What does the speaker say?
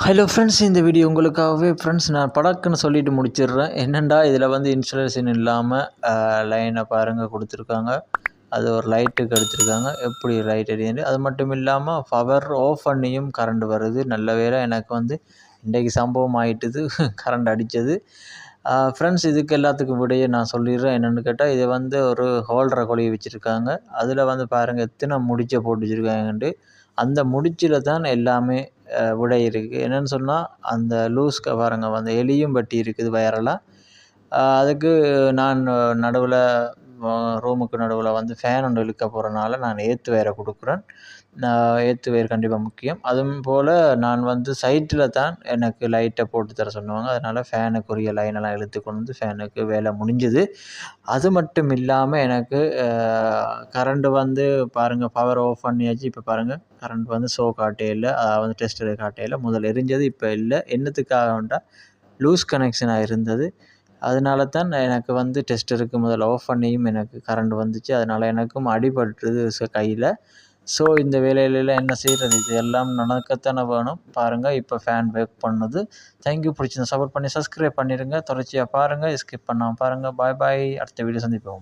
Hello friends, இந்த video உங்களுக்காகவே friends நான் படக்குன்னு சொல்லிட்டு முடிச்சிடுறேன். என்னென்னா இதில் வந்து இன்சுலேஷன் இல்லாமல் லைனை பாருங்கள் கொடுத்துருக்காங்க. அது ஒரு லைட்டுக்கு எடுத்துருக்காங்க. எப்படி லைட் எரியுது. அது மட்டும் இல்லாமல் பவர் ஆஃப் பண்ணியும் கரண்ட் வருது. நல்ல வேளை எனக்கு வந்து இன்றைக்கு சம்பவம் ஆகிட்டுது கரண்ட் அடித்தது. ஃப்ரெண்ட்ஸ், இதுக்கு எல்லாத்துக்கும் விடையே நான் சொல்லிடுறேன். என்னென்னு கேட்டால், இதை வந்து ஒரு ஹோல்டரை கொழுவி வச்சுருக்காங்க. அதில் வந்து பாருங்கள் எத்தனை முடிச்சை போட்டு வச்சுருக்காங்கன்ட்டு. அந்த முடிச்சில் தான் எல்லாமே விடை இருக்குது. என்னென்னு சொன்னால், அந்த லூஸ் பாருங்க வந்து எலியும் பட்டி இருக்குது வயரெல்லாம். அதுக்கு நான் நடுவில் ரூமுக்கு நடுவில் வந்து ஃபேன் ஒன்று இழுக்க போகிறனால நான் ஏற்று வயரை கொடுக்குறேன். ஏற்று வயர் கண்டிப்பாக முக்கியம். அதுவும் போல் நான் வந்து சைட்டில் தான் எனக்கு லைட்டை போட்டு தர சொன்னாங்க. அதனால் ஃபேனுக்குரிய லைனெல்லாம் இழுத்து கொண்டு வந்து ஃபேனுக்கு வேலை முடிஞ்சுது. அது மட்டும் இல்லாமல் எனக்கு கரண்ட்டு வந்து பாருங்கள் பவர் ஆஃப் பண்ணியாச்சு. இப்போ பாருங்கள் கரண்ட் வந்து ஷோ காட்டையில், அதாவது டெஸ்ட்டில் காட்டையில் முதல்ல எரிஞ்சது, இப்போ இல்லை. என்னத்துக்காகண்டா லூஸ் கனெக்ஷனாக இருந்தது. அதனால தான் எனக்கு வந்து டெஸ்டருக்கு முதல்ல ஆஃப் பண்ணியும் எனக்கு கரண்ட் வந்துச்சு. அதனால் எனக்கும் அடிபட்டுது கையில். ஸோ இந்த வேலையிலலாம் என்ன செய்கிறது, இது எல்லாம் நடக்கத்தானே வேணும். பாருங்கள் இப்போ ஃபேன் ஒர்க் பண்ணுது. தேங்க்யூ. பிடிச்சிருந்தா சப்போர்ட் பண்ணி சப்ஸ்கிரைப் பண்ணிடுங்க. தொடர்ச்சியாக பாருங்கள், ஸ்கிப் பண்ணாமல் பாருங்கள். பாய் பாய். அடுத்த வீடியோ சந்திப்போம்.